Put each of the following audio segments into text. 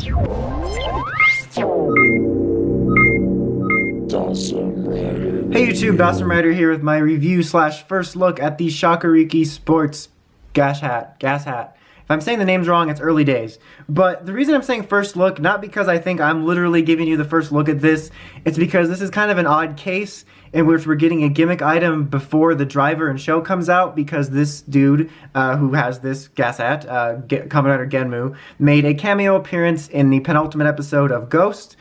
Hey YouTube, Kamen Rider here with my review slash first look at the Shakariki Sports Gashat. If I'm saying the names wrong, it's early days. But the reason I'm saying first look, not because I think I'm literally giving you the first look at this, it's because this is kind of an odd case in which we're getting a gimmick item before the driver and show comes out, because this dude who has this Gashat, Kamen Rider Genmu, made a cameo appearance in the penultimate episode of Ghost.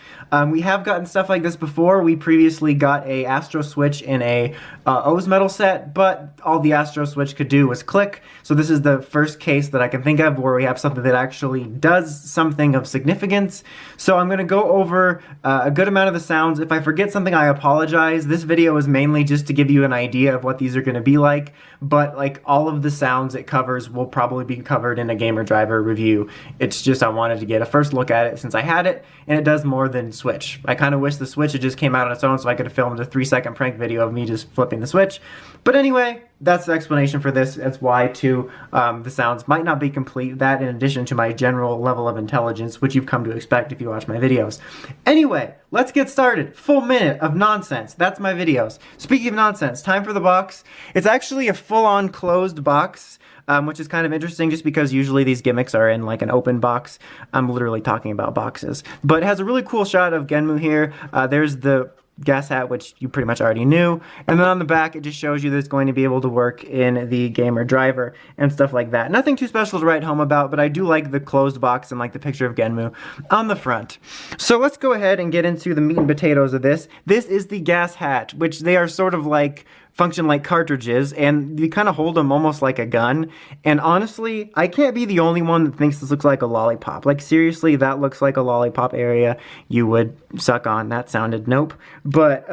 We have gotten stuff like this before. We previously got a Astro Switch in a O's Metal set, but all the Astro Switch could do was click. So this is the first case that I can think of where we have something that actually does something of significance. So I'm going to go over a good amount of the sounds. If I forget something, I apologize. This video is mainly just to give you an idea of what these are going to be like, but like all of the sounds it covers will probably be covered in a Gamer Driver review. It's just I wanted to get a first look at it since I had it, and it does more than Switch. I kind of wish the Switch had just came out on its own so I could have filmed a 3-second prank video of me just flipping the Switch. But anyway, that's the explanation for this. That's why, too, the sounds might not be complete. That in addition to my general level of intelligence, which you've come to expect if you watch my videos. Anyway, let's get started. Full minute of nonsense. That's my videos. Speaking of nonsense, time for the box. It's actually a full-on closed box. Which is kind of interesting just because usually these gimmicks are in like an open box. I'm literally talking about boxes. But it has a really cool shot of Genmu here. There's the Gashat, which you pretty much already knew. And then on the back, it just shows you that it's going to be able to work in the Gamer Driver and stuff like that. Nothing too special to write home about, but I do like the closed box and like the picture of Genmu on the front. So let's go ahead and get into the meat and potatoes of this. This is the Gashat, which they are sort of like function like cartridges, and you kind of hold them almost like a gun. And honestly, I can't be the only one that thinks this looks like a lollipop. Like seriously, that looks like a lollipop area you would suck on. That sounded nope. But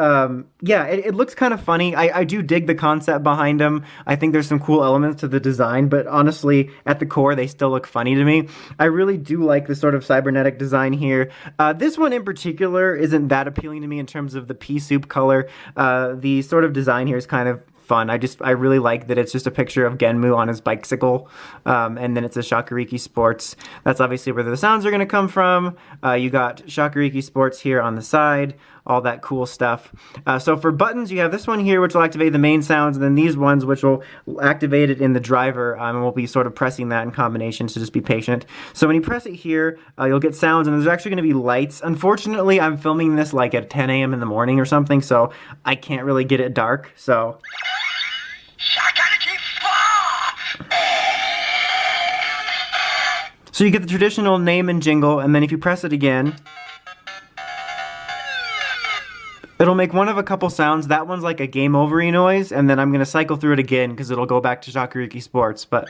yeah, it looks kind of funny. I do dig the concept behind them. I think there's some cool elements to the design, but honestly, at the core, they still look funny to me. I really do like the sort of cybernetic design here. This one in particular isn't that appealing to me in terms of the pea soup color. The sort of design here is kind of fun. I really like that it's just a picture of Genmu on his bicycle, and then it's a Shakariki Sports. That's obviously where the sounds are going to come from. You got Shakariki Sports here on the side, all that cool stuff. So for buttons, you have this one here, which will activate the main sounds, and then these ones, which will activate it in the driver, and we'll be sort of pressing that in combination, so just be patient. So when you press it here, you'll get sounds, and there's actually going to be lights. Unfortunately, I'm filming this like at 10 a.m. in the morning or something, so I can't really get it dark, so you get the traditional name and jingle, and then if you press it again, it'll make one of a couple sounds. That one's like a game over-y noise, and then I'm going to cycle through it again because it'll go back to Shakariki Sports, but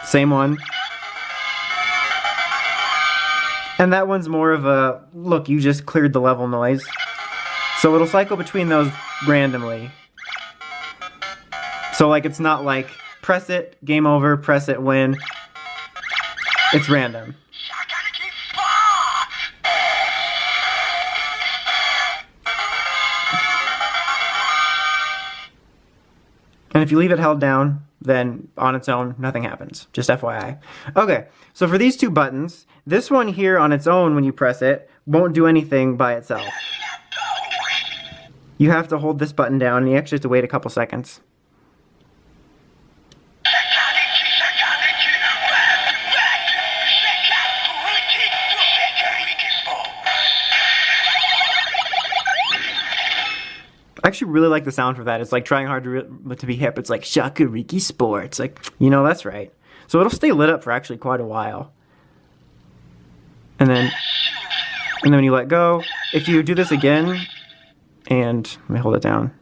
same one. And that one's more of a, look, you just cleared the level noise. So it'll cycle between those randomly. So like it's not like press it, game over, press it, win. It's random. And if you leave it held down, then on its own, nothing happens. Just FYI. Okay, so for these two buttons, this one here on its own, when you press it, won't do anything by itself. You have to hold this button down, and you actually have to wait a couple seconds. I actually really like the sound for that. It's like trying hard to be hip. It's like Shakariki Sports. Like, you know, that's right. So it'll stay lit up for actually quite a while. And then when you let go, if you do this again, and let me hold it down.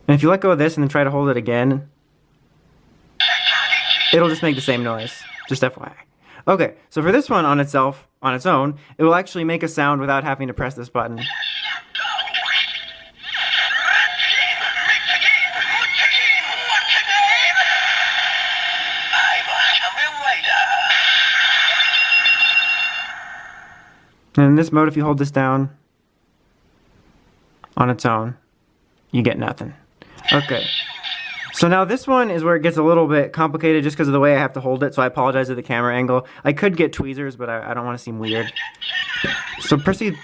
And if you let go of this and then try to hold it again, it'll just make the same noise, just FYI. Okay, so for this one on its own, it will actually make a sound without having to press this button. And in this mode, if you hold this down on its own, you get nothing. Okay. So now this one is where it gets a little bit complicated just because of the way I have to hold it, so I apologize for the camera angle. I could get tweezers, but I don't want to seem weird. So proceed.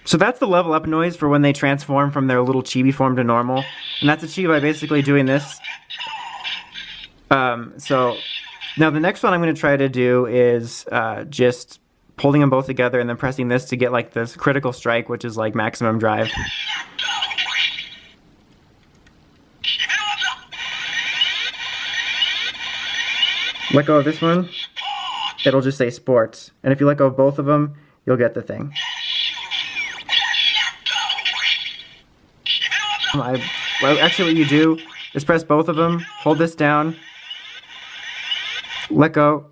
So that's the level up noise for when they transform from their little chibi form to normal. And that's achieved by basically doing this. So now the next one I'm going to try to do is just holding them both together and then pressing this to get like this critical strike, which is like maximum drive. Let go of this one, it'll just say sports. And if you let go of both of them, you'll get the thing. Actually, what you do is press both of them, hold this down, let go,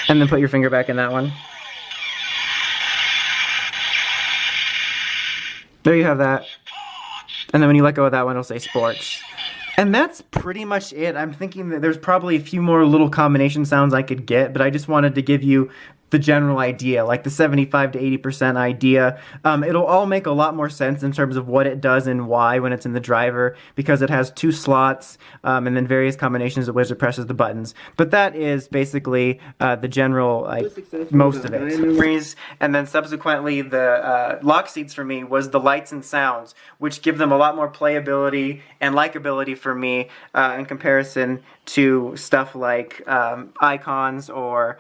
and then put your finger back in that one. There you have that. And then when you let go of that one, it'll say sports. And that's pretty much it. I'm thinking that there's probably a few more little combination sounds I could get, but I just wanted to give you the general idea, like the 75 to 80% idea. It'll all make a lot more sense in terms of what it does and why when it's in the driver, because it has 2 slots and then various combinations of which it presses the buttons. But that is basically the general, most of it. And then subsequently the lock seats for me was the lights and sounds, which give them a lot more playability and likability for me in comparison to stuff like icons or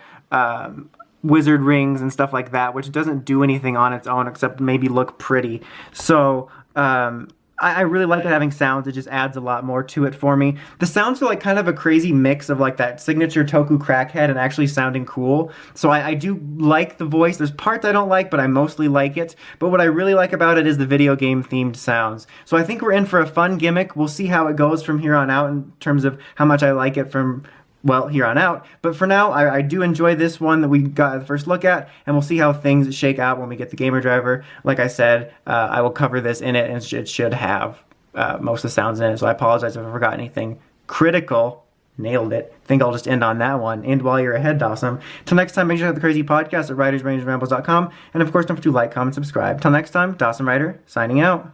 wizard rings and stuff like that, which doesn't do anything on its own except maybe look pretty. So I really like having sounds. It just adds a lot more to it for me. The sounds are like kind of a crazy mix of like that signature Toku crackhead and actually sounding cool. So I do like the voice. There's parts I don't like, but I mostly like it. But what I really like about it is the video game themed sounds. So I think we're in for a fun gimmick. We'll see how it goes from here on out in terms of how much I like it from, well, here on out. But for now, I do enjoy this one that we got the first look at, and we'll see how things shake out when we get the gamer driver. Like I said, I will cover this in it, and it should have most of the sounds in it, so I apologize if I forgot anything critical. Nailed it. Think I'll just end on that one. And while you're ahead, Dawson. Till next time, make sure to have the crazy podcast at writersrangerambles.com, and of course, don't forget to like, comment, subscribe. Till next time, Dawson Rider, signing out.